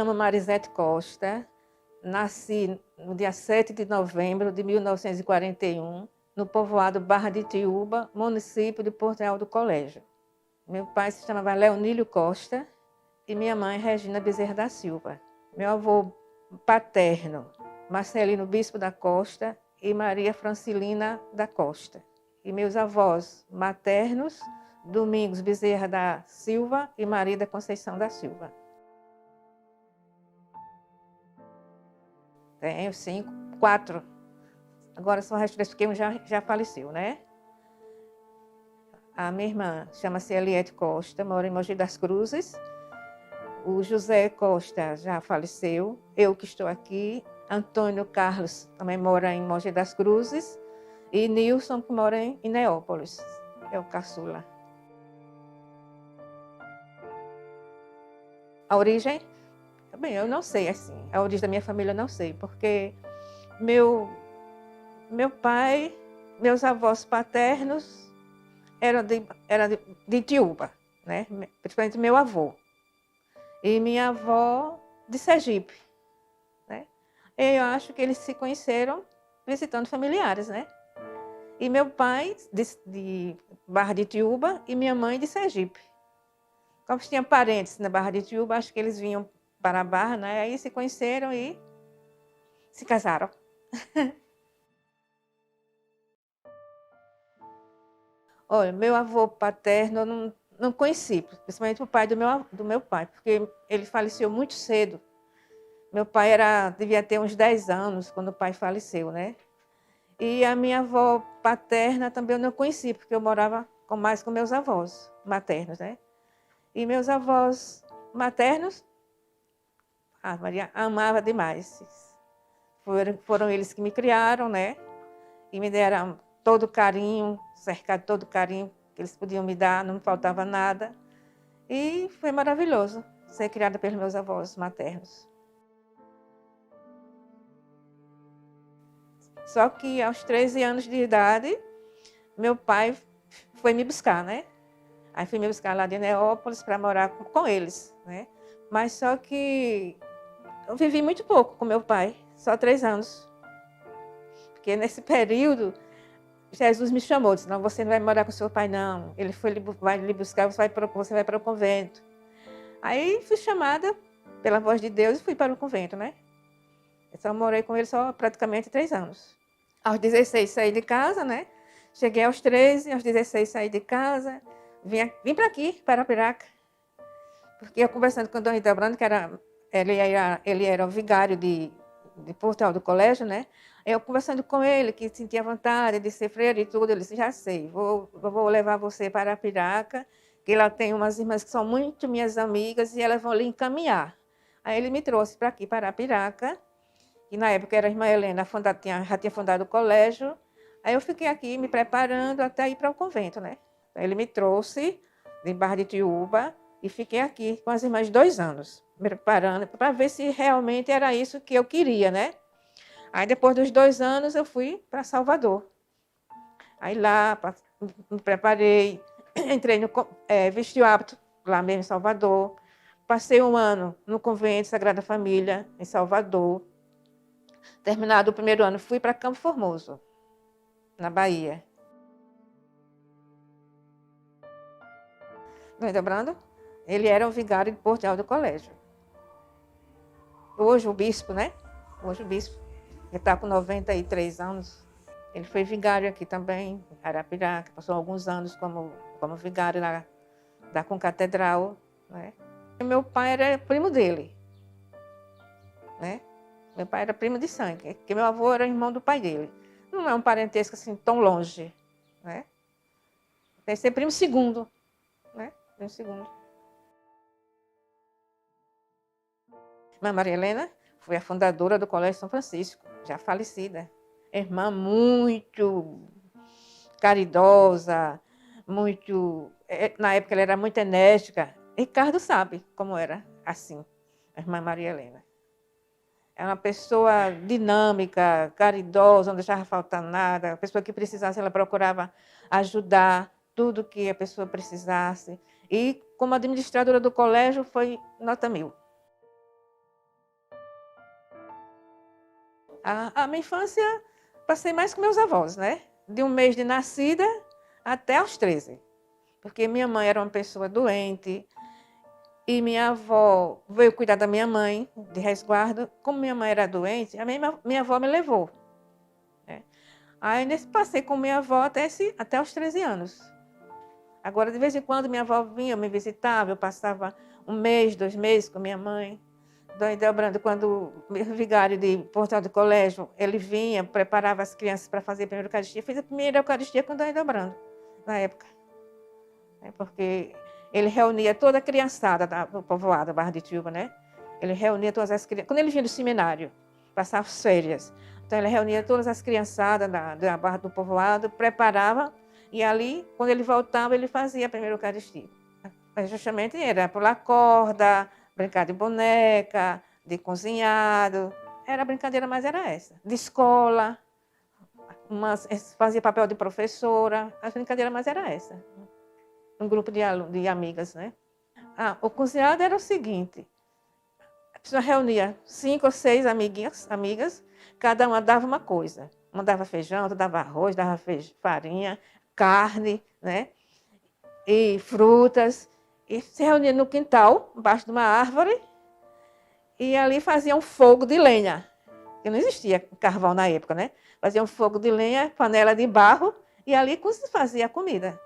chamo Marisete Costa, nasci no dia 7 de novembro de 1941, no povoado Barra de Tiúba, município de Porto Real do Colégio. Meu pai se chamava Leonílio Costa e minha mãe Regina Bezerra da Silva. Meu avô paterno, Marcelino Bispo da Costa e Maria Francilina da Costa. E meus avós maternos, Domingos Bezerra da Silva e Maria da Conceição da Silva. Tenho 4. Agora só resta 3 porque um já faleceu, né? A minha irmã chama-se Eliette Costa, mora em Mogi das Cruzes. O José Costa já faleceu, eu que estou aqui. Antônio Carlos também mora em Mogi das Cruzes. E Nilson, que mora em Neópolis, é o caçula. A origem? Bem, eu não sei, assim. A origem da minha família eu não sei, porque meu pai, meus avós paternos eram de Tiúba, né? Principalmente meu avô. E minha avó de Sergipe, né? Eu acho que eles se conheceram visitando familiares, né? E meu pai de Barra de Tiúba e minha mãe de Sergipe. Como tinha parentes na Barra de Tiúba, acho que eles vinham para a Barra, né? Aí se conheceram e se casaram. Olha, meu avô paterno eu não conheci, principalmente o pai do meu pai, porque ele faleceu muito cedo. Meu pai devia ter uns 10 anos quando o pai faleceu, né? E a minha avó paterna também eu não conheci, porque eu morava mais com meus avós maternos, né? E meus avós maternos, a Maria amava demais. Foram eles que me criaram, né? E me deram todo o carinho, cercado de todo o carinho que eles podiam me dar, não me faltava nada. E foi maravilhoso ser criada pelos meus avós maternos. Só que aos 13 anos de idade, meu pai foi me buscar, né? Aí fui me buscar lá de Neópolis para morar com eles, né? Mas só que eu vivi muito pouco com meu pai, só 3 anos. Porque nesse período, Jesus me chamou, disse, não, você não vai morar com seu pai, não. Ele vai lhe buscar, você vai para o convento. Aí fui chamada pela voz de Deus e fui para o convento, né? Eu só morei com ele só praticamente 3 anos. Aos 16 saí de casa, né? Cheguei aos 13, aos 16 saí de casa. Vim para aqui, para Arapiraca. Porque eu conversando com o Dom Hildebrando, ele era o vigário de Porto Real do Colégio, né? Eu conversando com ele, que sentia vontade de ser freira e tudo, ele disse, já sei, vou levar você para Arapiraca, que lá tem umas irmãs que são muito minhas amigas e elas vão lhe encaminhar. Aí ele me trouxe para aqui, para Arapiraca, que na época era a irmã Helena, já tinha fundado o colégio. Aí eu fiquei aqui me preparando até ir para o convento, né? Aí ele me trouxe de Barra de Tiúba e fiquei aqui com as irmãs 2 anos, me preparando para ver se realmente era isso que eu queria, né? Aí depois dos 2 anos eu fui para Salvador. Aí lá me preparei, entrei no vesti o hábito lá mesmo em Salvador. Passei 1 ano no convento Sagrada Família em Salvador. Terminado o 1º ano, fui para Campo Formoso, na Bahia. Não lembrando? Ele era o vigário de Porto Real do Colégio. Hoje o bispo, né? Hoje o bispo, ele está com 93 anos. Ele foi vigário aqui também, em Arapiraca, passou alguns anos como vigário lá da Concatedral, né? E meu pai era primo dele, né? Meu pai era primo de sangue, porque meu avô era irmão do pai dele. Não é um parentesco assim tão longe, né? Deve ser primo segundo, né? Primo segundo. Irmã Maria Helena foi a fundadora do Colégio São Francisco, já falecida. Irmã muito caridosa, na época ela era muito enérgica. Ricardo sabe como era assim, a irmã Maria Helena. Era uma pessoa dinâmica, caridosa, não deixava faltar nada. A pessoa que precisasse, ela procurava ajudar tudo que a pessoa precisasse. E como administradora do colégio, foi nota 1000. A minha infância, passei mais com meus avós, né? De um mês de nascida até aos 13. Porque minha mãe era uma pessoa doente e minha avó veio cuidar da minha mãe, de resguardo. Como minha mãe era doente, a minha avó me levou. Né? Aí nesse passei com minha avó até os 13 anos. Agora, de vez em quando, minha avó vinha, me visitava, eu passava 1 mês, 2 meses com minha mãe. Dom Edelbrando, quando o vigário de portal do colégio, ele vinha, preparava as crianças para fazer a primeira Eucaristia. Fiz a primeira Eucaristia com o Dom Edelbrando, na época. Porque ele reunia toda a criançada do povoado, da Barra de Tiúba, né? Ele reunia todas as crianças. Quando ele vinha do seminário, passava as férias. Então, ele reunia todas as criançadas da Barra do povoado, preparava, e ali, quando ele voltava, ele fazia a primeira Eucaristia. Mas justamente era pular corda, brincar de boneca, de cozinhado. Era brincadeira, mas era essa. De escola, fazia papel de professora. A brincadeira, mas era essa. Um grupo de amigas, né? O cozinhado era o seguinte. A pessoa reunia 5 ou 6 amigas, cada uma dava uma coisa. Uma dava feijão, outra dava arroz, dava farinha, carne, né? E frutas. E se reunia no quintal, embaixo de uma árvore, e ali fazia um fogo de lenha. Porque não existia carvão na época, né? Fazia um fogo de lenha, panela de barro, e ali se fazia a comida.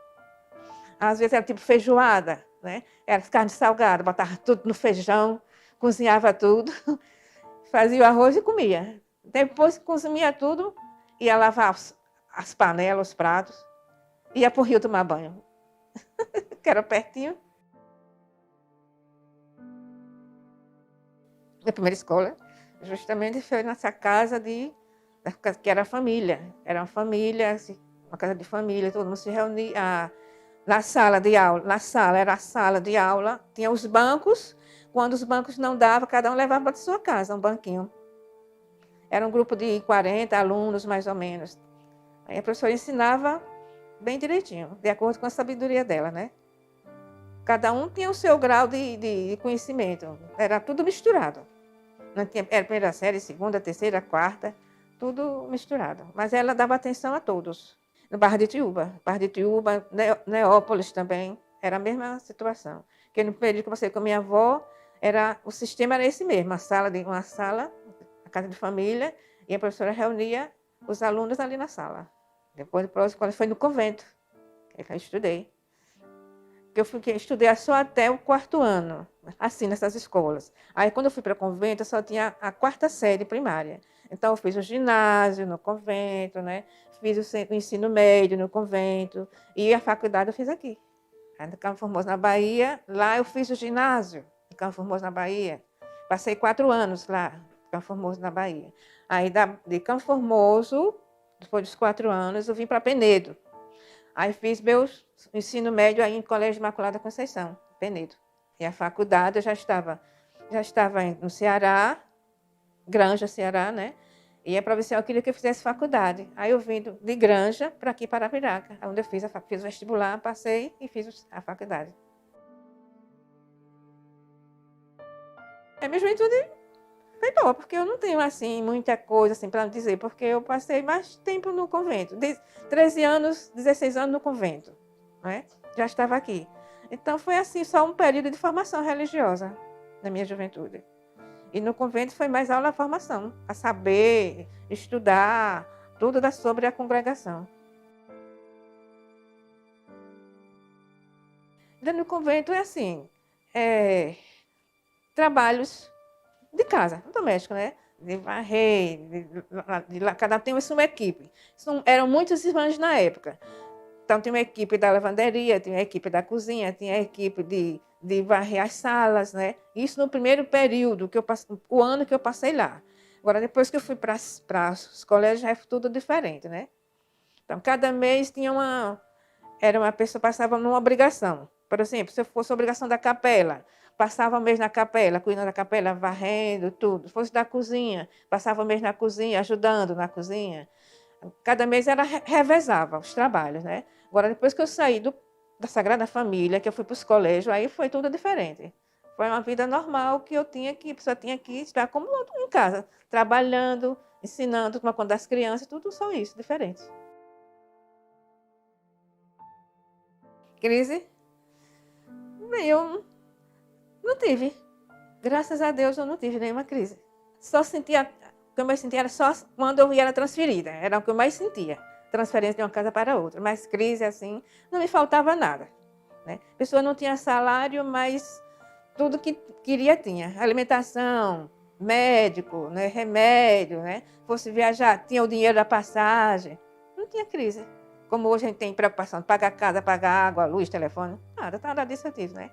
Às vezes era tipo feijoada, né? Era carne salgada, botava tudo no feijão, cozinhava tudo, fazia o arroz e comia. Depois que consumia tudo, ia lavar as panelas, os pratos, ia para o rio tomar banho, que era pertinho. Minha primeira escola, justamente foi nessa casa que era família. Era uma família, assim, uma casa de família, todo mundo se reunia na sala de aula. Era a sala de aula, tinha os bancos. Quando os bancos não davam, cada um levava para sua casa um banquinho. Era um grupo de 40 alunos, mais ou menos. Aí a professora ensinava bem direitinho, de acordo com a sabedoria dela, né? Cada um tinha o seu grau de conhecimento. Era tudo misturado. Não tinha, era primeira série, segunda, terceira, quarta, tudo misturado. Mas ela dava atenção a todos. No Barra de Tiúba, Neópolis também, era a mesma situação. Porque no período que eu passei com a minha avó, o sistema era esse mesmo, uma sala, a casa de família, e a professora reunia os alunos ali na sala. Depois, quando foi no convento, que eu estudei. Eu estudei só até o 4º ano, assim, nessas escolas. Aí, quando eu fui para o convento, eu só tinha a 4ª série primária. Então, eu fiz o ginásio no convento, né? Fiz o ensino médio no convento, e a faculdade eu fiz aqui. Aí, no Campo Formoso, na Bahia, lá eu fiz o ginásio, no Campo Formoso, na Bahia. Passei 4 anos lá, no Campo Formoso, na Bahia. Aí, de Campo Formoso, depois dos 4 anos, eu vim para Penedo. Aí fiz meu ensino médio aí em Colégio Imaculada Conceição, Penedo. E a faculdade eu já estava no Ceará, Granja, Ceará, né? E a provincial queria que eu fizesse faculdade. Aí eu vim de Granja para aqui, para Arapiraca, onde eu fiz o vestibular, passei e fiz a faculdade. A minha juventude foi boa, porque eu não tenho assim muita coisa assim, para dizer, porque eu passei mais tempo no convento. 13 anos, 16 anos no convento. Né? Já estava aqui. Então, foi assim, só um período de formação religiosa na minha juventude. E no convento foi mais aula de formação, a saber, estudar, tudo sobre a congregação. No convento é assim, trabalhos de casa, doméstico, né? De varrer, cada um tem uma equipe. Eram muitas irmãs na época. Então, tinha uma equipe da lavanderia, tinha uma equipe da cozinha, tinha a equipe de varrer as salas, né? Isso no primeiro período, o ano que eu passei lá. Agora, depois que eu fui para os colégios, já é tudo diferente, né? Então, cada mês era uma pessoa passava numa obrigação. Por exemplo, se fosse a obrigação da capela, passava o mês na capela, cuidando da capela, varrendo, tudo. Se fosse da cozinha, passava o mês na cozinha, ajudando na cozinha. Cada mês revezava os trabalhos, né? Agora, depois que eu saí da Sagrada Família, que eu fui para os colégios, aí foi tudo diferente. Foi uma vida normal que a pessoa tinha que estar como em casa, trabalhando, ensinando, tomar conta das crianças, tudo só isso, diferente. Crise? Bem, eu não tive. Graças a Deus eu não tive nenhuma crise. Só sentia, o que eu mais sentia era só quando eu era transferida, era o que eu mais sentia. Transferência de uma casa para outra, mas crise assim, não me faltava nada. Né? A pessoa não tinha salário, mas tudo que queria tinha. Alimentação, médico, né? Remédio, né? Fosse viajar, tinha o dinheiro da passagem. Não tinha crise. Como hoje a gente tem preocupação de pagar casa, pagar água, luz, telefone. Nada disso eu tive, né?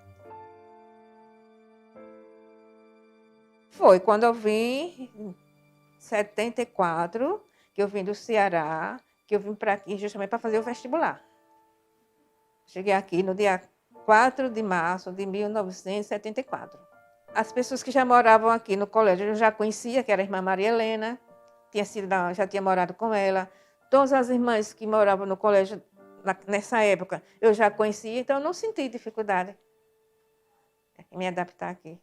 Foi quando eu vim, em 74, que eu vim do Ceará, que eu vim para aqui justamente para fazer o vestibular. Cheguei aqui no dia 4 de março de 1974. As pessoas que já moravam aqui no colégio eu já conhecia, que era a irmã Maria Helena, já tinha morado com ela. Todas as irmãs que moravam no colégio nessa época eu já conhecia, então eu não senti dificuldade em me adaptar aqui.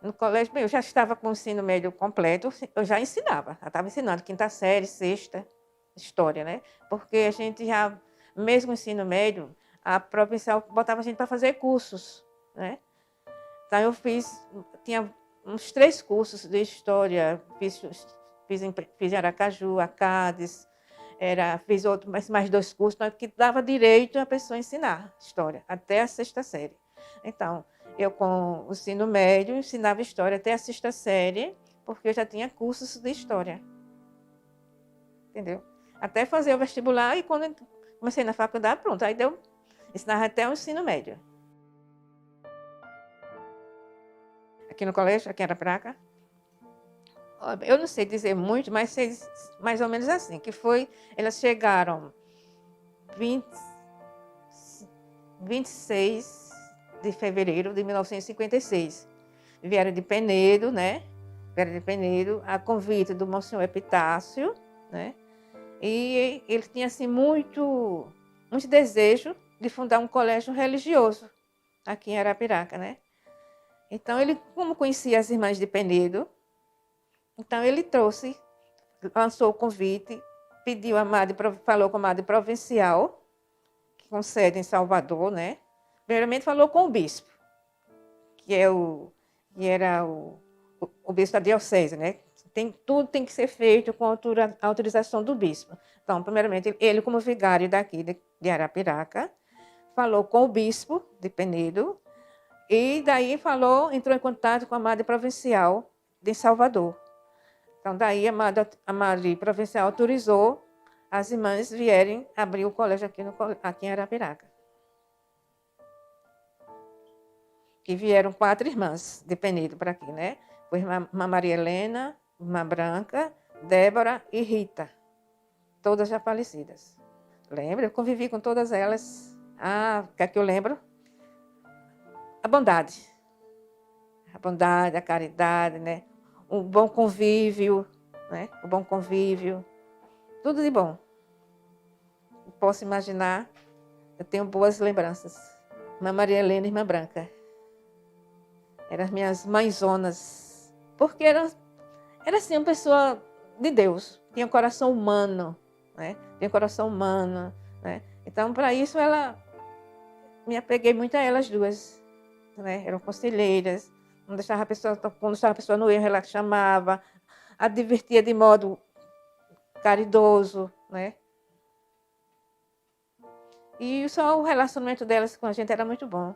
No colégio, bem, eu já estava com o ensino médio completo, eu já ensinava, já estava ensinando quinta série, sexta, história, né? Porque a gente já, mesmo no ensino médio, a provincial botava a gente para fazer cursos, né? Então eu tinha uns 3 cursos de história, fiz em Aracaju, Acades, fiz mais 2 cursos, que dava direito a pessoa ensinar história, até a sexta série. Então, eu com o ensino médio ensinava história até a sexta série, porque eu já tinha cursos de história. Entendeu? Até fazer o vestibular e quando eu comecei na faculdade, pronto, aí ensinava até o ensino médio. Aqui no colégio, aqui em Arapiraca. Eu não sei dizer muito, mas sei mais ou menos assim, que foi, elas chegaram 26 de fevereiro de 1956. Vieram de Penedo, né? Vieram de Penedo, a convite do Monsenhor Epitácio, né? E ele tinha, assim, muito desejo de fundar um colégio religioso aqui em Arapiraca, né? Então, ele, como conhecia as irmãs de Penedo, então ele lançou o convite, falou com a Madre Provincial, que com sede em Salvador, né? Primeiramente falou com o bispo, que era o bispo da diocese, né? Tudo tem que ser feito com a autorização do bispo. Então, primeiramente, ele como vigário daqui de Arapiraca, falou com o bispo de Penedo, e daí entrou em contato com a Madre Provincial de Salvador. Então, daí a Madre Provincial autorizou as irmãs vierem abrir o colégio aqui em Arapiraca. Que vieram 4 irmãs de Penedo para aqui, né? Foi irmã Maria Helena, irmã Branca, Débora e Rita. Todas já falecidas. Lembro, eu convivi com todas elas. O que é que eu lembro? A bondade. A bondade, a caridade, né? Um bom convívio, né? O bom convívio. Tudo de bom. Posso imaginar, eu tenho boas lembranças. Irmã Maria Helena e irmã Branca. Eram as minhas mãezonas. Porque era assim, uma pessoa de Deus. Tinha um coração humano, né? Tinha um coração humano, né? Então, para isso, me apeguei muito a elas duas, né? Eram conselheiras. Quando estava a pessoa no erro, ela chamava, a divertia de modo caridoso, né? E só o relacionamento delas com a gente era muito bom.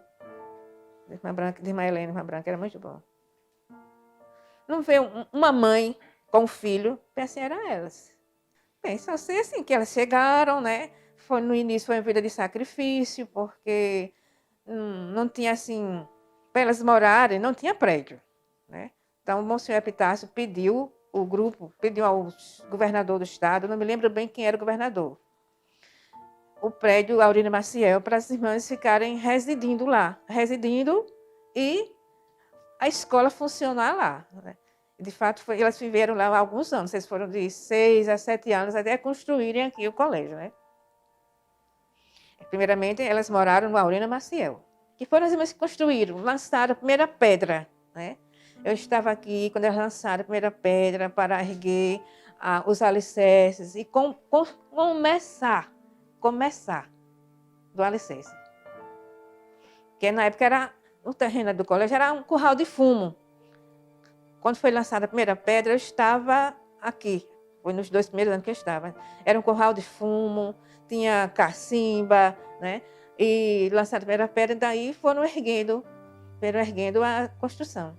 De irmã Helena, irmã Branca, era muito bom. Não ver uma mãe com um filho, assim eram elas. Bem, só sei assim que elas chegaram, né? No início foi uma vida de sacrifício, porque não tinha assim, para elas morarem, não tinha prédio, né? Então o Monsenhor Epitácio pediu ao governador do estado, não me lembro bem quem era o governador, o prédio Aurina Maciel, para as irmãs ficarem residindo e a escola funcionar lá, né? De fato, elas viveram lá há alguns anos, eles foram de 6 a 7 anos até construírem aqui o colégio, né? Primeiramente, elas moraram no Aurina Maciel, que foram as irmãs que construíram, lançaram a primeira pedra, né? Eu estava aqui quando elas lançaram a primeira pedra para erguer os alicerces e começar do alicerce. Porque na época o terreno do colégio era um curral de fumo. Quando foi lançada a primeira pedra, eu estava aqui. Foi nos 2 primeiros anos que eu estava. Era um curral de fumo, tinha cacimba, né? E lançada a primeira pedra, daí foram erguendo a construção.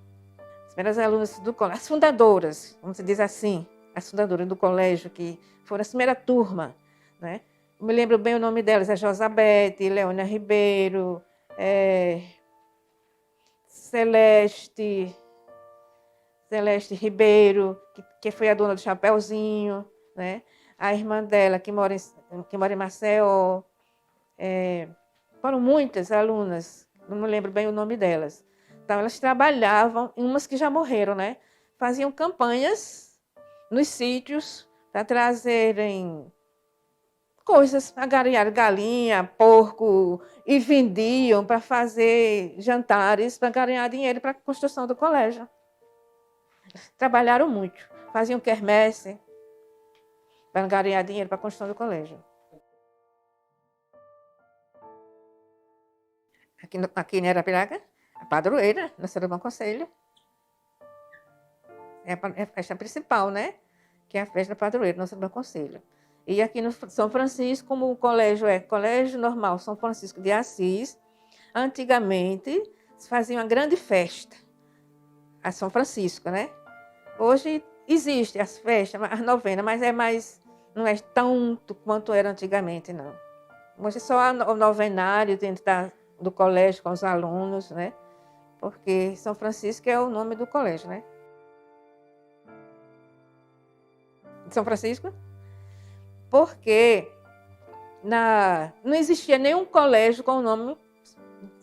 As primeiras alunas do colégio, as fundadoras, vamos dizer assim, as fundadoras do colégio, que foram a primeira turma, né? Eu me lembro bem o nome delas, é Josabete, Leônia Ribeiro, Celeste Ribeiro, que foi a dona do Chapeuzinho, né? A irmã dela, que mora em Maceió. Foram muitas alunas, não me lembro bem o nome delas. Então, elas trabalhavam, umas que já morreram, né? Faziam campanhas nos sítios para trazerem coisas, agariar galinha, porco, e vendiam para fazer jantares, para ganhar dinheiro para a construção do colégio. Trabalharam muito, faziam quermesse para ganhar dinheiro para a construção do colégio. Aqui em Arapiraca, a padroeira, Nossa do Bom Conselho. É a festa principal, né? Que é a festa da padroeira, Nossa do Bom Conselho. E aqui no São Francisco, como o colégio é Colégio Normal São Francisco de Assis, antigamente se fazia uma grande festa a São Francisco, né? Hoje existe as festas, as novenas, mas não é tanto quanto era antigamente, não. Hoje é só o novenário dentro do colégio com os alunos, né? Porque São Francisco é o nome do colégio, né? São Francisco? Porque não existia nenhum colégio com o nome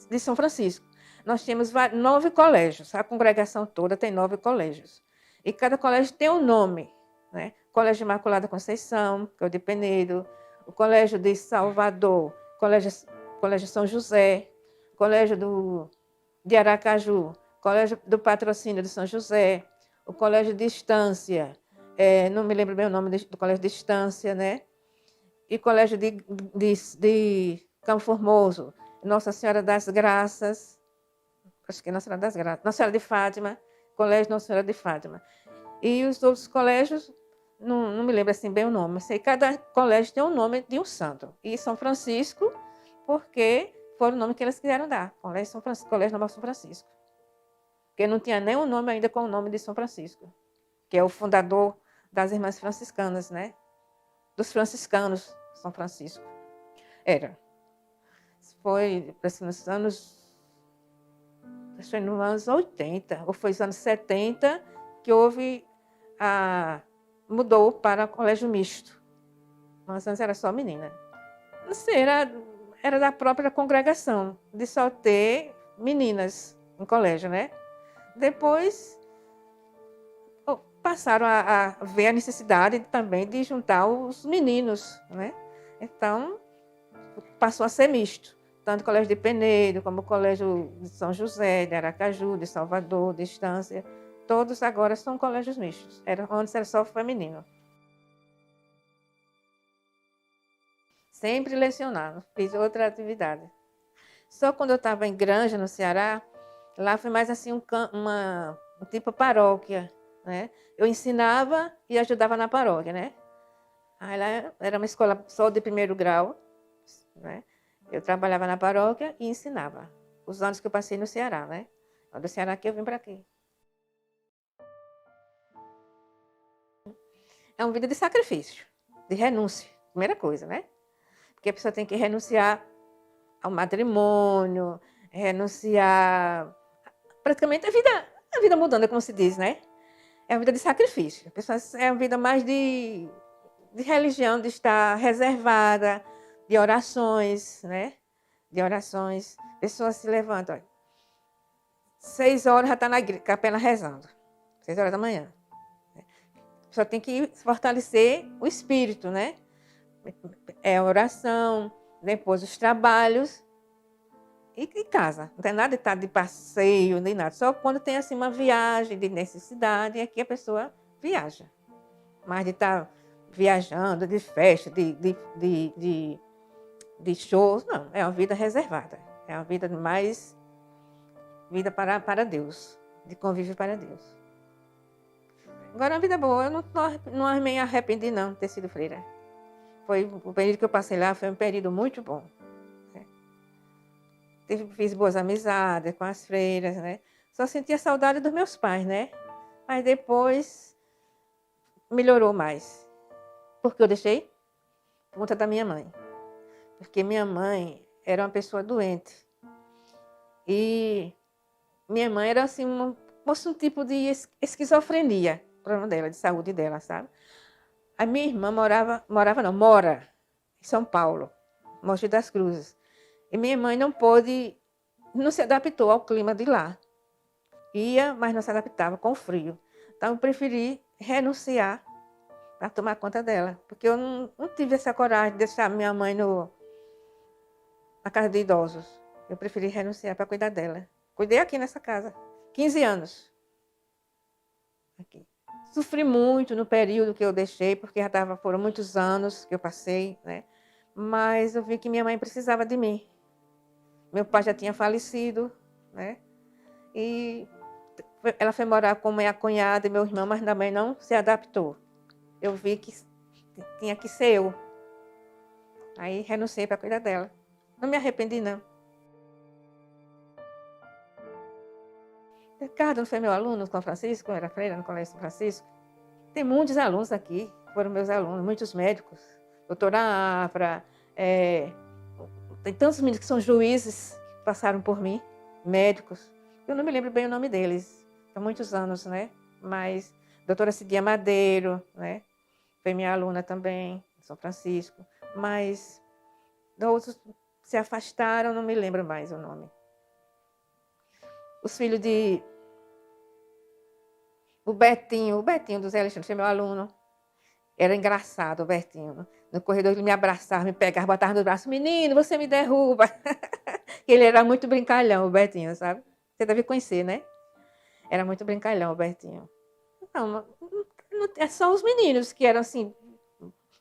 de São Francisco. Nós tínhamos 9 colégios, a congregação toda tem 9 colégios. E cada colégio tem um nome, né? Colégio Imaculada Conceição, que é o de Penedo, o Colégio de Salvador, Colégio São José, Colégio de Aracaju, Colégio do Patrocínio de São José, o Colégio de Estância, não me lembro bem o nome do Colégio de Estância, né? E Colégio de Campo Formoso, Nossa Senhora das Graças, acho que é Nossa Senhora das Graças, Nossa Senhora de Fátima, Colégio Nossa Senhora de Fátima. E os outros colégios, não me lembro assim bem o nome, mas sei que cada colégio tem um nome de um santo. E São Francisco, porque foi o nome que eles quiseram dar, Colégio São Francisco, Colégio Normal São Francisco. Porque não tinha nenhum nome ainda com o nome de São Francisco, que é o fundador das Irmãs Franciscanas, né? Dos franciscanos, São Francisco. Era. Foi nos anos, acho que foi nos anos 80, ou foi nos anos 70, que mudou para colégio misto. Mas antes era só menina. Não sei, era da própria congregação, de só ter meninas no colégio, né? Depois passaram a ver a necessidade também de juntar os meninos, né? Então, passou a ser misto. Tanto o Colégio de Penedo, como o Colégio de São José, de Aracaju, de Salvador, de Estância, todos agora são colégios mistos. Antes era só feminino. Sempre lecionando, fiz outra atividade. Só quando eu estava em Granja, no Ceará, lá foi mais assim um tipo paróquia, né? Eu ensinava e ajudava na paróquia, né? Aí lá era uma escola só de 1º grau, né? Eu trabalhava na paróquia e ensinava. Os anos que eu passei no Ceará, né? Do Ceará que eu vim para aqui. É uma vida de sacrifício, de renúncia, primeira coisa, né? Porque a pessoa tem que renunciar ao matrimônio, renunciar praticamente a vida mudando, como se diz, né? É uma vida de sacrifício. A pessoa é uma vida mais de religião, de estar reservada, de orações, né? De orações. A pessoa se levanta, olha, 6 horas já está na capela rezando. 6 horas da manhã. A pessoa tem que fortalecer o espírito, né? É a oração, depois os trabalhos e casa. Não tem nada de estar de passeio, nem nada. Só quando tem assim uma viagem de necessidade é que a pessoa viaja. mais de estar viajando, de festa, de shows. Não, é uma vida reservada. É uma vida mais vida para Deus, de convívio para Deus. Agora, uma vida boa, eu não me arrependi não de ter sido freira. Foi o período que eu passei lá, foi um período muito bom. Né? Fiz boas amizades com as freiras, né? Só sentia saudade dos meus pais, né? Mas depois melhorou mais. Por que eu deixei? Por conta da minha mãe. Porque minha mãe era uma pessoa doente. E minha mãe era assim, um tipo de esquizofrenia, o problema dela, de saúde dela, sabe? A minha irmã mora em São Paulo, Mogi das Cruzes. E minha mãe não se adaptou ao clima de lá. Ia, mas não se adaptava com o frio. Então eu preferi renunciar para tomar conta dela, porque eu não tive essa coragem de deixar minha mãe na casa de idosos. Eu preferi renunciar para cuidar dela. Cuidei aqui nessa casa, 15 anos. Aqui. Sofri muito no período que eu deixei, porque foram muitos anos que eu passei, né? Mas eu vi que minha mãe precisava de mim. Meu pai já tinha falecido, né? E ela foi morar com minha cunhada e meu irmão, mas também não se adaptou. Eu vi que tinha que ser eu. Aí renunciei para cuidar dela. Não me arrependi, não. Ricardo não foi meu aluno no São Francisco, eu era freira no Colégio São Francisco. Tem muitos alunos aqui, foram meus alunos, muitos médicos. Doutora Afra, tem tantos meninos que são juízes que passaram por mim, médicos. Eu não me lembro bem o nome deles, há muitos anos, né? Mas doutora Cidinha Madeiro, né? Foi minha aluna também, em São Francisco. Mas outros se afastaram, não me lembro mais o nome. Os filhos o Betinho do Zé Alexandre, foi meu aluno. Era engraçado o Betinho. No corredor ele me abraçava, me pegava, botava no braço. Menino, você me derruba. Ele era muito brincalhão, o Betinho, sabe? Você deve conhecer, né? Era muito brincalhão o Betinho. Não, é só os meninos que eram assim.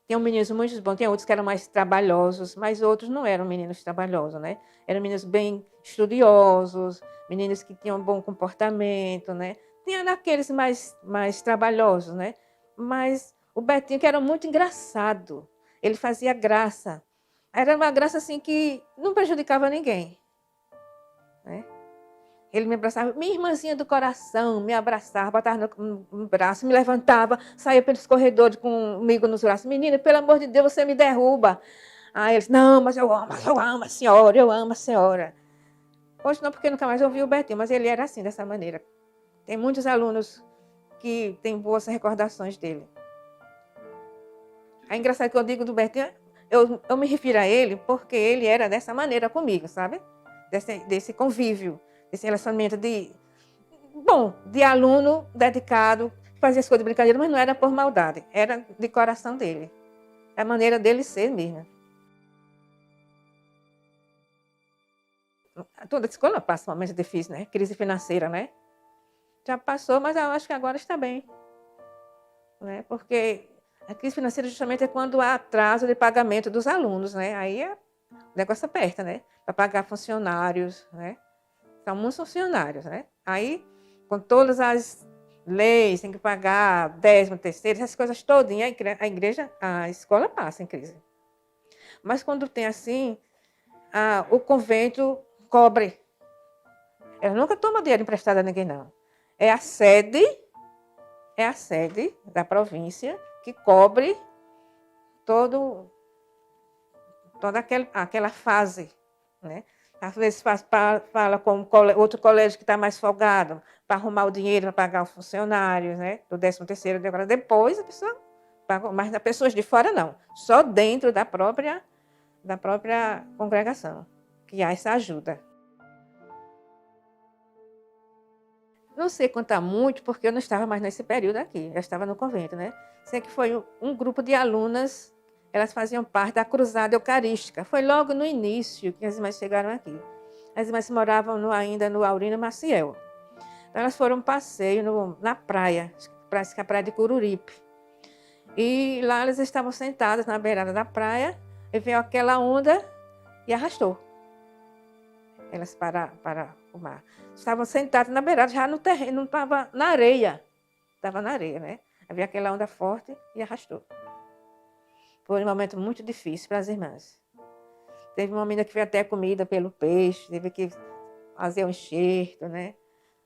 Tinham meninos muito bons, tinha outros que eram mais trabalhosos, mas outros não eram meninos trabalhosos, né? Eram meninos bem estudiosos, meninos que tinham um bom comportamento, né? Tinha daqueles mais trabalhosos, né? Mas o Betinho, que era muito engraçado, ele fazia graça. Era uma graça assim que não prejudicava ninguém, né? Ele me abraçava, minha irmãzinha do coração, me abraçava, botava no braço, me levantava, saía pelos corredores comigo nos braços. Menina, pelo amor de Deus, você me derruba. Aí eles, não, mas eu amo a senhora, eu amo a senhora. Hoje não, porque nunca mais ouvi o Betinho, mas ele era assim, dessa maneira. Tem muitos alunos que têm boas recordações dele. É engraçado que eu digo do Betinho, eu me refiro a ele porque ele era dessa maneira comigo, sabe? Desse convívio. Esse relacionamento de aluno dedicado, fazia as coisas de brincadeira, mas não era por maldade, era de coração dele. É a maneira dele ser mesmo. Toda escola passa um momento difícil, né? Crise financeira, né? Já passou, mas eu acho que agora está bem. Né? Porque a crise financeira justamente é quando há atraso de pagamento dos alunos, né? Aí o negócio aperta, né? Para pagar funcionários, né? São muitos funcionários, né? Aí, com todas as leis, tem que pagar 13º, essas coisas todinhas, a escola passa em crise. Mas quando tem assim, o convento cobre. Ela nunca toma dinheiro emprestado a ninguém, não. É a sede da província que cobre toda aquela fase, né? Às vezes fala com outro colégio que está mais folgado, para arrumar o dinheiro para pagar os funcionários, né? Do 13º. Agora, depois a pessoa paga, mas das pessoas de fora não. Só dentro da própria congregação, que há essa ajuda. Não sei contar muito, porque eu não estava mais nesse período aqui, eu estava no convento, né? Sei que foi um grupo de alunas. Elas faziam parte da Cruzada Eucarística. Foi logo no início que as irmãs chegaram aqui. As irmãs moravam ainda no Aurino Maciel. Então, elas foram um passeio na praia, parece que a praia de Cururipe. E lá eles estavam sentados na beirada da praia, e veio aquela onda e arrastou elas para o mar. Estavam sentados na beirada, já no terreno, não estava na areia. Estava na areia, né? Havia aquela onda forte e arrastou. Foi um momento muito difícil para as irmãs. Teve uma menina que veio até comida pelo peixe, teve que fazer um enxerto, né?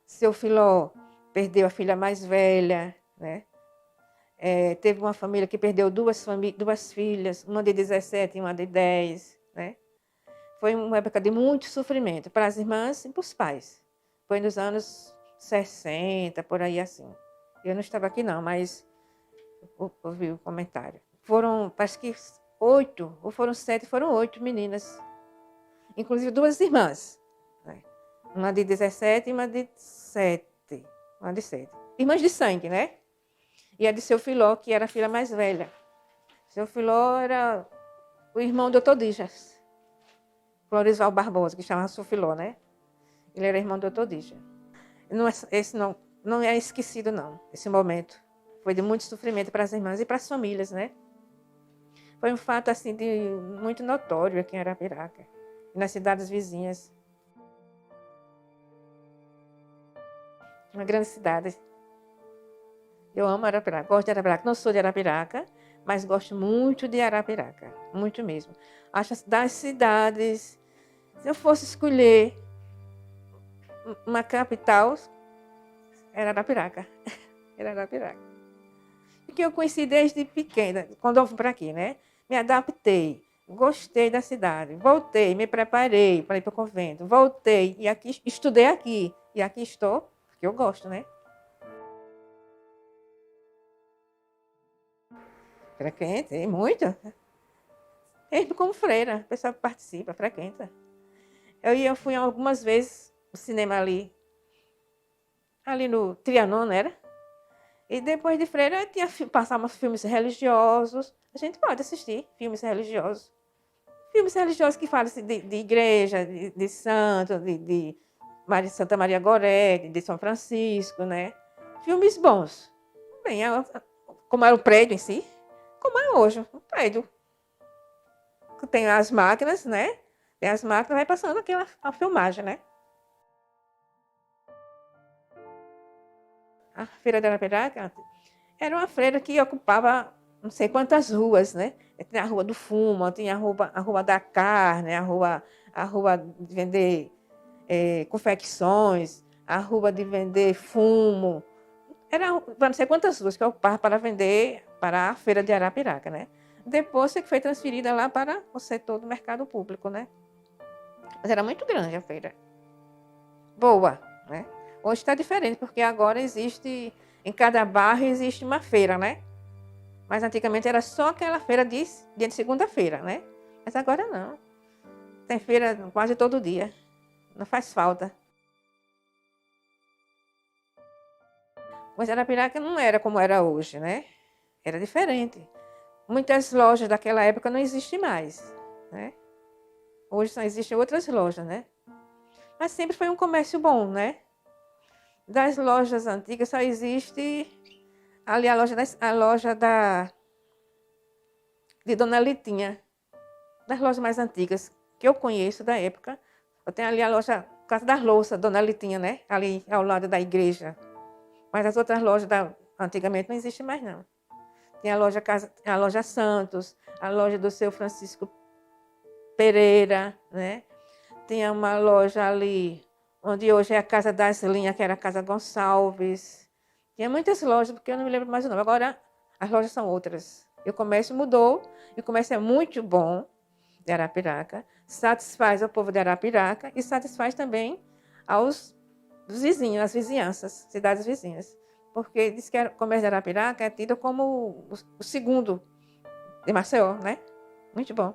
Seu Filó perdeu a filha mais velha, né? Teve uma família que perdeu duas filhas, uma de 17 e uma de 10, né? Foi uma época de muito sofrimento para as irmãs e para os pais. Foi nos anos 60, por aí assim. Eu não estava aqui não, mas ouvi o comentário. Foram, acho que 8, ou foram 7, foram 8 meninas. Inclusive 2 irmãs. Né? Uma de 17 e uma de 7. Uma de 7. Irmãs de sangue, né? E a de seu Filó, que era a filha mais velha. Seu Filó era o irmão do Dr. Dijas. Floresval Barbosa, que chamava seu Filó, né? Ele era irmão do Dr. Dijas. Esse não é esquecido, não, esse momento. Foi de muito sofrimento para as irmãs e para as famílias, né? Foi um fato assim muito notório aqui em Arapiraca e nas cidades vizinhas. Uma grande cidade. Eu amo Arapiraca, gosto de Arapiraca. Não sou de Arapiraca, mas gosto muito de Arapiraca, muito mesmo. Acho das cidades, se eu fosse escolher uma capital, era Arapiraca. Era Arapiraca. Porque eu conheci desde pequena, quando eu vim para aqui, né? Me adaptei, gostei da cidade, voltei, me preparei para ir para o convento, voltei e aqui estudei aqui. E aqui estou, porque eu gosto, né? Frequente, muito. Mesmo como freira, o pessoal participa, frequenta. Eu fui algumas vezes no cinema ali no Trianon, não era? E depois de freira, passava filmes religiosos. A gente pode assistir filmes religiosos. Filmes religiosos que falam de igreja, de santo, de Santa Maria Gorete, de São Francisco, né? Filmes bons. Bem, como era o prédio em si, como é hoje, o prédio. Tem as máquinas, né? Tem as máquinas, vai passando a filmagem, né? A Feira da Arapiraca era uma feira que ocupava não sei quantas ruas, né? Tinha a Rua do Fumo, tinha a rua da Carne, a rua de vender confecções, a rua de vender fumo. Era não sei quantas ruas que ocupava para vender para a Feira de Arapiraca, né? Depois que foi transferida lá para o setor do mercado público, né? Mas era muito grande a feira. Boa, né? Hoje está diferente, porque agora em cada bairro existe uma feira, né? Mas antigamente era só aquela feira dia de segunda-feira, né? Mas agora não. Tem feira quase todo dia. Não faz falta. Mas Arapiraca não era como era hoje, né? Era diferente. Muitas lojas daquela época não existem mais, né? Hoje só existem outras lojas, né? Mas sempre foi um comércio bom, né? Das lojas antigas só existe ali a loja de Dona Litinha, das lojas mais antigas que eu conheço da época. Eu tenho ali a loja Casa das Louças, Dona Litinha, né? Ali ao lado da igreja. Mas as outras lojas antigamente não existem mais, não. Tem a loja Santos, a loja do seu Francisco Pereira, né? Tinha uma loja ali, onde hoje é a Casa das Linhas, que era a Casa Gonçalves. Tinha muitas lojas, porque eu não me lembro mais o nome. Agora, as lojas são outras. E o comércio mudou, e o comércio é muito bom de Arapiraca. Satisfaz o povo de Arapiraca e satisfaz também aos vizinhos, as vizinhanças, cidades vizinhas. Porque diz que o comércio de Arapiraca é tido como o segundo de Maceió, né? Muito bom.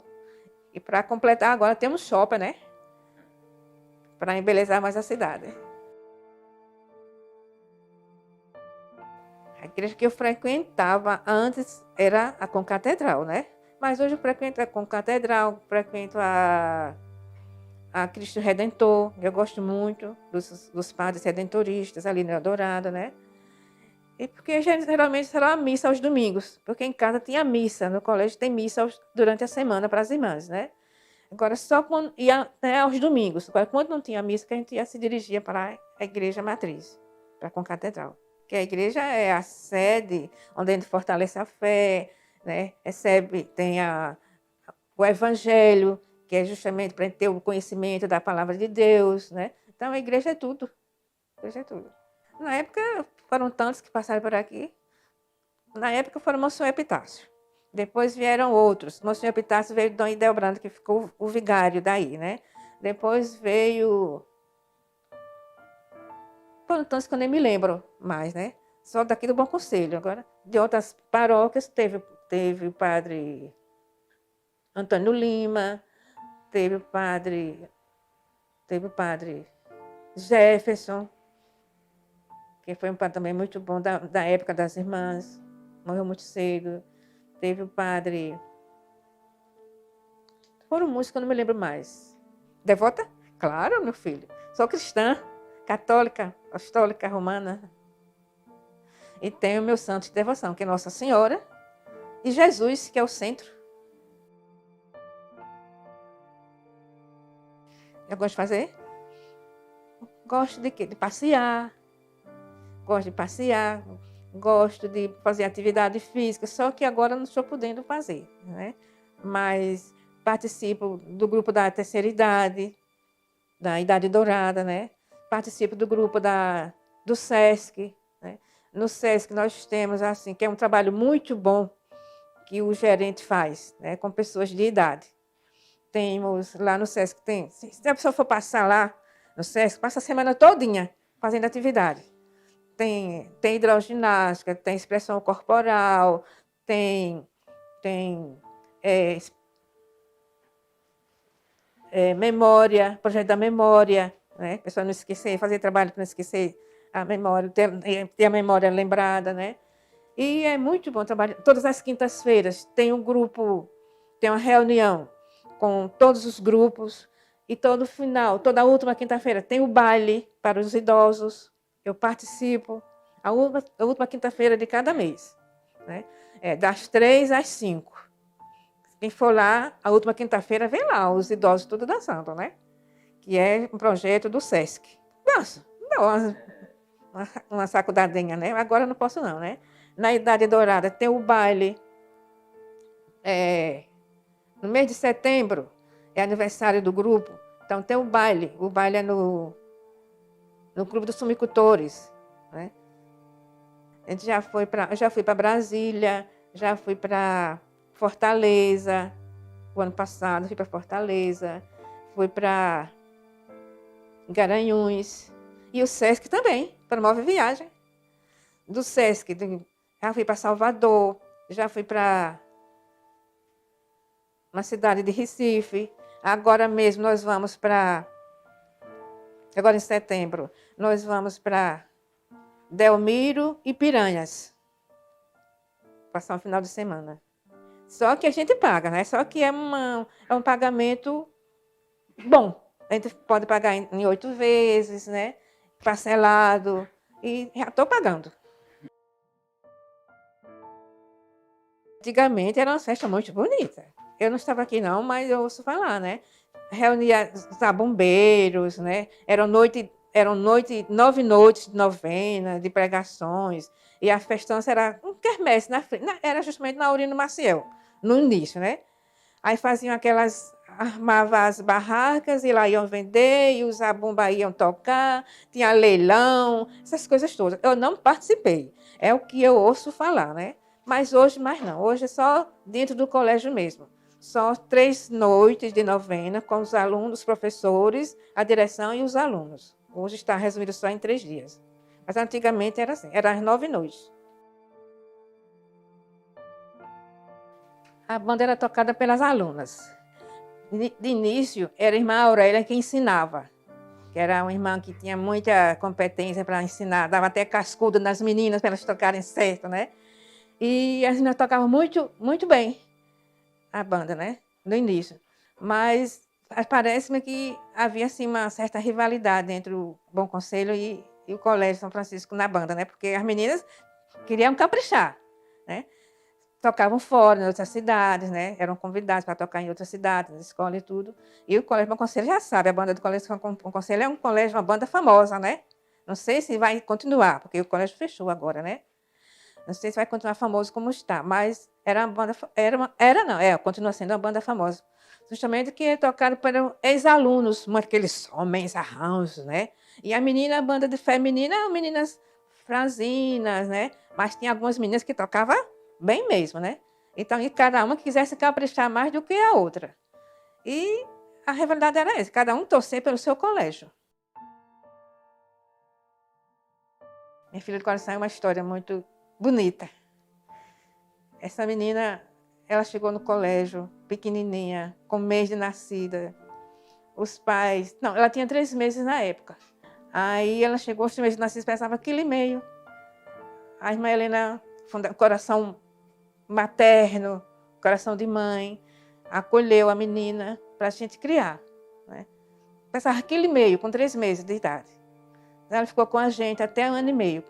E para completar, agora temos shopping, né? Para embelezar mais a cidade. A igreja que eu frequentava antes era a Concatedral, né? Mas hoje eu frequento a Concatedral, frequento a Cristo Redentor. Eu gosto muito dos padres redentoristas ali na Dourada, né? E porque geralmente era a missa aos domingos, porque em casa tinha missa, no colégio tem missa durante a semana para as irmãs, né? Agora só quando ia, né, aos domingos. Agora, quando não tinha missa, que a gente ia se dirigia para a igreja matriz, para a concatedral. Que a igreja é a sede onde a gente fortalece a fé, né? Recebe, tem o evangelho, que é justamente para ter o conhecimento da palavra de Deus, né? Então a igreja é tudo. A igreja é tudo. Na época foram tantos que passaram por aqui. Na época foram Monsenhor Epitácio. Depois vieram outros. Monsenhor Epitácio veio de Dom Idelbrando, que ficou o vigário daí, né? Depois veio... Foram tantos que eu nem me lembro mais, né? Só daqui do Bom Conselho. Agora, de outras paróquias, teve o padre Antônio Lima, teve o padre Jefferson, que foi um padre também muito bom da época das irmãs, morreu muito cedo. Teve o padre... Foram muitos que eu não me lembro mais. Devota? Claro, meu filho. Sou cristã, católica, apostólica, romana. E tenho meu santo de devoção, que é Nossa Senhora, e Jesus, que é o centro. Eu gosto de fazer? Gosto de quê? De passear. Gosto de passear. Gosto de fazer atividade física, só que agora não estou podendo fazer, né? Mas participo do grupo da terceira idade, da Idade Dourada, né? Participo do grupo do SESC, né? No SESC nós temos, assim, que é um trabalho muito bom que o gerente faz, né? Com pessoas de idade. Temos lá no SESC, se a pessoa for passar lá no SESC, passa a semana todinha fazendo atividade. Tem hidroginástica, tem expressão corporal, tem memória, projeto da memória, né? A pessoa não esquecer, fazer trabalho para não esquecer a memória, ter a memória lembrada, né? E é muito bom trabalhar. Todas as quintas-feiras tem um grupo, tem uma reunião com todos os grupos, e todo final, toda última quinta-feira, tem o baile para os idosos. Eu participo, a última quinta-feira de cada mês, né? Das 3 às 5. Quem for lá, a última quinta-feira, vem lá, os idosos tudo dançando, né? Que é um projeto do SESC. Dança, dá uma sacudadinha, né? Agora eu não posso não, né? Na Idade Dourada tem o baile. No mês de setembro é aniversário do grupo, então tem o baile. O baile é no Clube dos Sumicultores, né? A gente já fui para Brasília, já fui para Fortaleza, o ano passado fui para Fortaleza, fui para Garanhuns, e o SESC também promove viagem. Do SESC, já fui para Salvador, já fui para uma cidade de Recife. Agora mesmo nós vamos agora em setembro, nós vamos para Delmiro e Piranhas, passar um final de semana. Só que a gente paga, né? Só que é um pagamento bom. A gente pode pagar em 8 vezes, né? Parcelado. E já estou pagando. Antigamente era uma festa muito bonita. Eu não estava aqui não, mas eu ouço falar, né? Reunia os bombeiros, né? Eram 9 noites de novena, de pregações. E a festança era um quermesse na frente. Era justamente na Aurino Maciel, no início, né? Aí faziam armavam as barracas e lá iam vender, e os zabumba iam tocar, tinha leilão, essas coisas todas. Eu não participei, é o que eu ouço falar, né? Mas hoje, mais não, hoje é só dentro do colégio mesmo. Só 3 noites de novena com os alunos, os professores, a direção e os alunos. Hoje está resumido só em 3 dias. Mas antigamente era assim, eram as 9 noites. A banda era tocada pelas alunas. De início, era a irmã Aurélia que ensinava, que era uma irmã que tinha muita competência para ensinar, dava até cascudo nas meninas para elas tocarem certo, né? E as meninas tocavam muito, muito bem a banda, né? No início. Mas parece-me que havia assim, uma certa rivalidade entre o Bom Conselho e o Colégio São Francisco na banda, né? Porque as meninas queriam caprichar, né? Tocavam fora, em outras cidades, né? Eram convidados para tocar em outras cidades, na escola e tudo. E o Colégio Bom Conselho já sabe, a banda do Colégio Bom Conselho é um colégio, uma banda famosa, né? Não sei se vai continuar, porque o colégio fechou agora, né? Não sei se vai continuar famoso como está, mas era uma banda, continua sendo uma banda famosa. Justamente que é tocado para ex-alunos, aqueles homens arranjos, né? E a menina, a banda de feminina, eram meninas franzinas, né? Mas tinha algumas meninas que tocavam bem mesmo, né? Então, e cada uma quisesse caprichar mais do que a outra. E a rivalidade era essa, cada um torcer pelo seu colégio. Minha filha do coração é uma história muito bonita. Essa menina, ela chegou no colégio pequenininha, com 1 mês de nascida. Os pais... Não, ela tinha 3 meses na época. Aí ela chegou, os 3 meses de nascida, pesava 1,5 kg. A irmã Helena, coração materno, coração de mãe, acolheu a menina para a gente criar, né? Pesava 1,5 kg, com 3 meses de idade. Ela ficou com a gente até 1 ano e meio,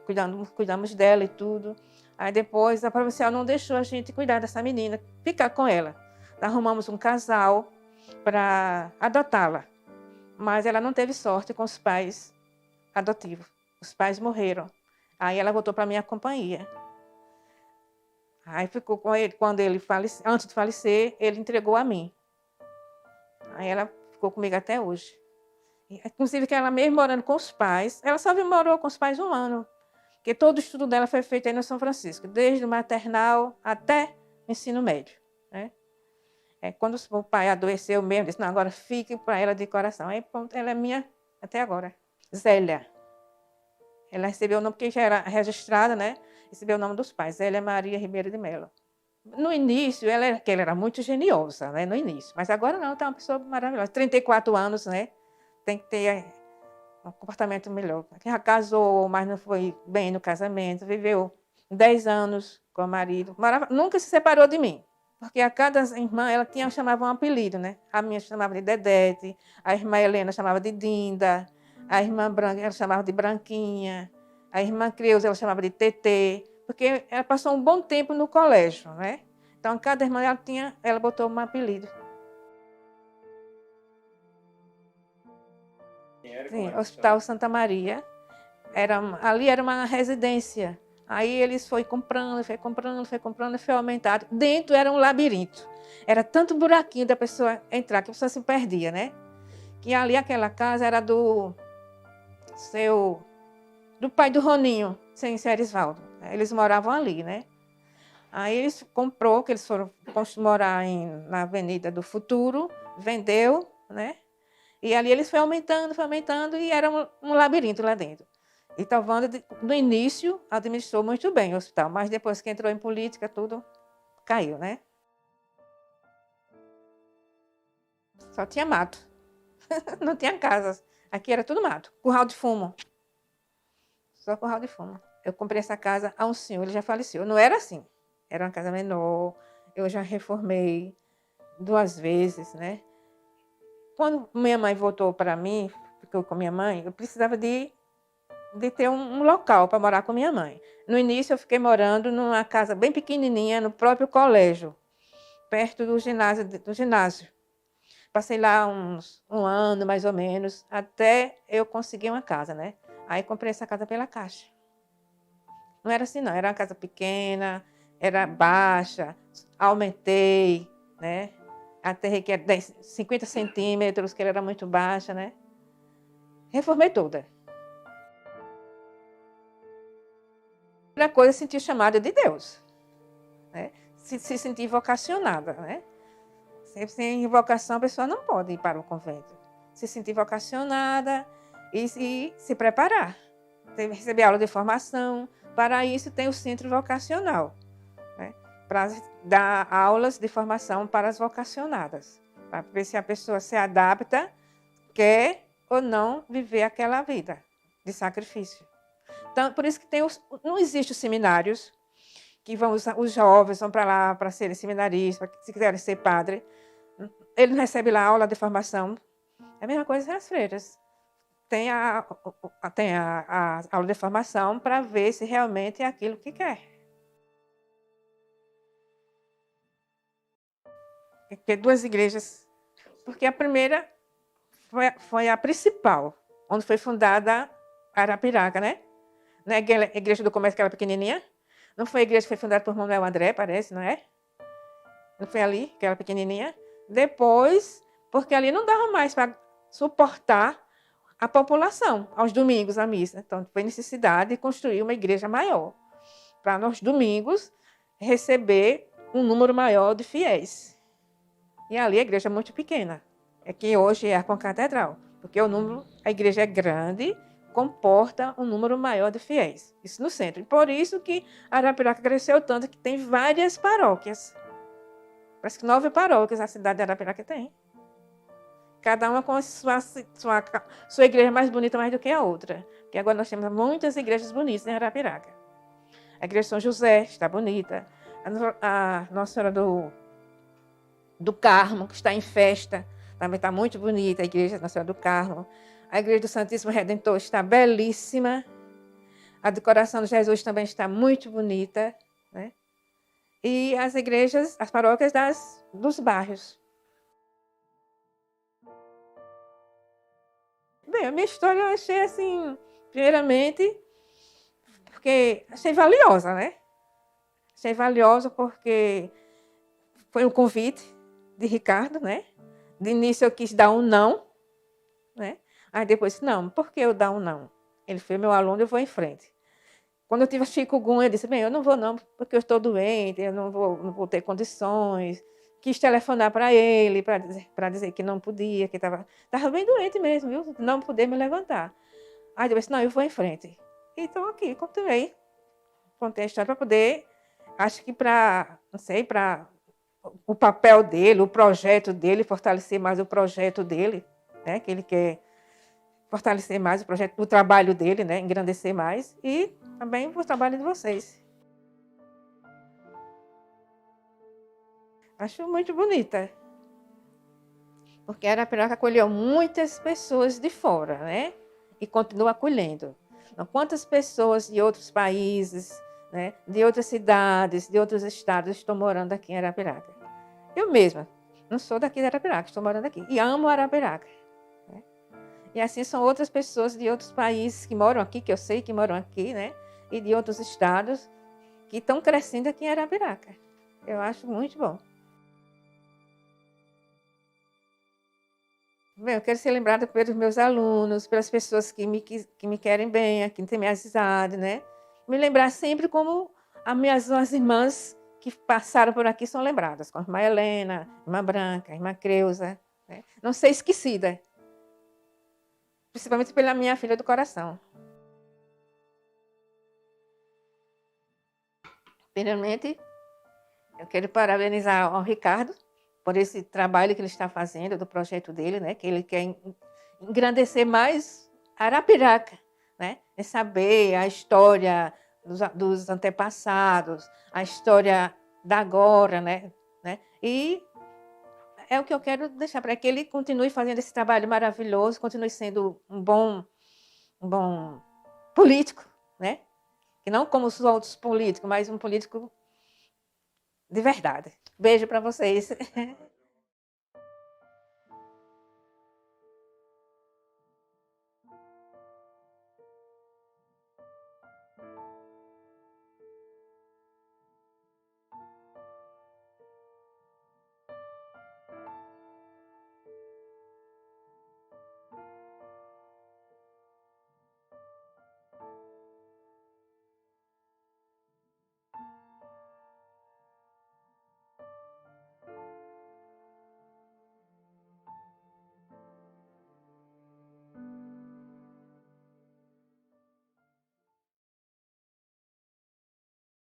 cuidamos dela e tudo. Aí depois a provincial não deixou a gente cuidar dessa menina, ficar com ela. Arrumamos um casal para adotá-la, mas ela não teve sorte com os pais adotivos. Os pais morreram. Aí ela voltou para a minha companhia. Aí ficou com ele, quando ele faleceu, antes de falecer, ele entregou a mim. Aí ela ficou comigo até hoje. Inclusive que ela mesmo morando com os pais, ela só morou com os pais 1 ano, porque todo o estudo dela foi feito aí no São Francisco, desde o maternal até o ensino médio, né? Quando o pai adoeceu mesmo, disse, não, agora fique para ela de coração. Aí pronto, ela é minha até agora. Zélia. Ela recebeu o nome, porque já era registrada, né? Recebeu o nome dos pais, Zélia Maria Ribeiro de Mello. No início, ela era muito geniosa, né? No início, mas agora não, está uma pessoa maravilhosa. 34 anos, né? Tem que ter um comportamento melhor. Já casou, mas não foi bem no casamento, viveu 10 anos com o marido, nunca se separou de mim, porque a cada irmã ela chamava um apelido, né? A minha chamava de Dedete, a irmã Helena chamava de Dinda, a irmã Branca ela chamava de Branquinha, a irmã Creuza ela chamava de Tetê, porque ela passou um bom tempo no colégio, né? Então cada irmã ela botou um apelido. Sim, Hospital Santa Maria. Ali era uma residência. Aí eles foi comprando, foi aumentado. Dentro era um labirinto. Era tanto buraquinho da pessoa entrar, que a pessoa se perdia, né? Que ali aquela casa era do pai do Roninho, sem Serisvaldo. Eles moravam ali, né? Aí eles comprou, que eles foram morar na Avenida do Futuro, vendeu, né? E ali eles foi aumentando, e era um labirinto lá dentro. E Talvando, no início, administrou muito bem o hospital, mas depois que entrou em política, tudo caiu, né? Só tinha mato. Não tinha casas. Aqui era tudo mato. Curral de fumo. Só curral de fumo. Eu comprei essa casa a um senhor, ele já faleceu. Não era assim. Era uma casa menor. Eu já reformei 2 vezes, né? Quando minha mãe voltou para mim, ficou com minha mãe, eu precisava de ter um local para morar com minha mãe. No início, eu fiquei morando numa casa bem pequenininha, no próprio colégio, perto do ginásio. Passei lá um ano, mais ou menos, até eu conseguir uma casa, né? Aí comprei essa casa pela Caixa. Não era assim, não. Era uma casa pequena, era baixa, aumentei, né? Aterrei que era 50 centímetros, que ela era muito baixa, né? Reformei toda. A primeira coisa é sentir chamada de Deus, né? Se sentir vocacionada, né? Sem vocação, a pessoa não pode ir para o convento. Se sentir vocacionada e se preparar. Receber aula de formação. Para isso, tem o centro vocacional, né? Para dar aulas de formação para as vocacionadas, para ver se a pessoa se adapta, quer ou não viver aquela vida de sacrifício. Então, por isso que não existem os seminários, que os jovens vão para lá para serem seminaristas, se quiserem ser padre. Ele não recebe lá aula de formação. É a mesma coisa as freiras. tem a aula de formação para ver se realmente é aquilo que quer. Porque duas igrejas, porque a primeira foi a principal, onde foi fundada Arapiraca, né? Não é a igreja do comércio, aquela pequenininha? Não foi a igreja que foi fundada por Manuel André, parece, não é? Não foi ali, aquela pequenininha? Depois, porque ali não dava mais para suportar a população aos domingos, a missa. Então, foi necessidade de construir uma igreja maior, para nos domingos receber um número maior de fiéis. E ali a igreja é muito pequena, é que hoje é a concatedral, porque a igreja é grande, comporta um número maior de fiéis. Isso no centro. E por isso que Arapiraca cresceu tanto que tem várias paróquias. Parece que 9 paróquias a cidade de Arapiraca tem. Cada uma com a sua igreja mais bonita mais do que a outra. Porque agora nós temos muitas igrejas bonitas em Arapiraca. A igreja de São José está bonita. A Nossa Senhora do Carmo, que está em festa, também está muito bonita. A igreja Nossa Senhora do Carmo. A igreja do Santíssimo Redentor está belíssima. A do Coração de Jesus também está muito bonita, né? E as igrejas, as paróquias dos bairros. Bem, a minha história eu achei assim, primeiramente, porque achei valiosa, né? Achei valiosa porque foi um convite de Ricardo, né? De início eu quis dar um não, né? Aí depois, não, por que eu dar um não? Ele foi meu aluno, eu vou em frente. Quando eu tive chikungunya, eu disse, bem, eu não vou não, porque eu estou doente, eu não vou ter condições. Quis telefonar para ele, para dizer que não podia, que estava bem doente mesmo, viu? Não poder me levantar. Aí eu disse, não, eu vou em frente. Então aqui, continuei. Contei a história para poder, acho que não sei, para o papel dele, o projeto dele, fortalecer mais o projeto dele, né? Que ele quer fortalecer mais o trabalho dele, né? Engrandecer mais e também o trabalho de vocês. Acho muito bonita, porque Arapiraca acolheu muitas pessoas de fora, né? E continua acolhendo. Então, quantas pessoas de outros países, né? De outras cidades, de outros estados estão morando aqui em Arapiraca? Eu mesma não sou daqui de Arapiraca, estou morando aqui e amo Arapiraca. Né? E assim são outras pessoas de outros países que moram aqui, que eu sei que moram aqui, né? E de outros estados que estão crescendo aqui em Arapiraca. Eu acho muito bom. Bem, eu quero ser lembrada pelos meus alunos, pelas pessoas que me querem bem, que têm me amizade, né? Me lembrar sempre como as minhas irmãs que passaram por aqui são lembradas, como a irmã Helena, a irmã Branca, a irmã Creuza. Né? Não ser esquecida, principalmente pela minha filha do coração. Primeiramente, eu quero parabenizar ao Ricardo por esse trabalho que ele está fazendo, do projeto dele, né? Que ele quer engrandecer mais Arapiraca, né? É saber a história dos antepassados, a história da agora, né? E é o que eu quero deixar para que ele continue fazendo esse trabalho maravilhoso, continue sendo um bom político, né? Que não como os outros políticos, mas um político de verdade. Beijo para vocês.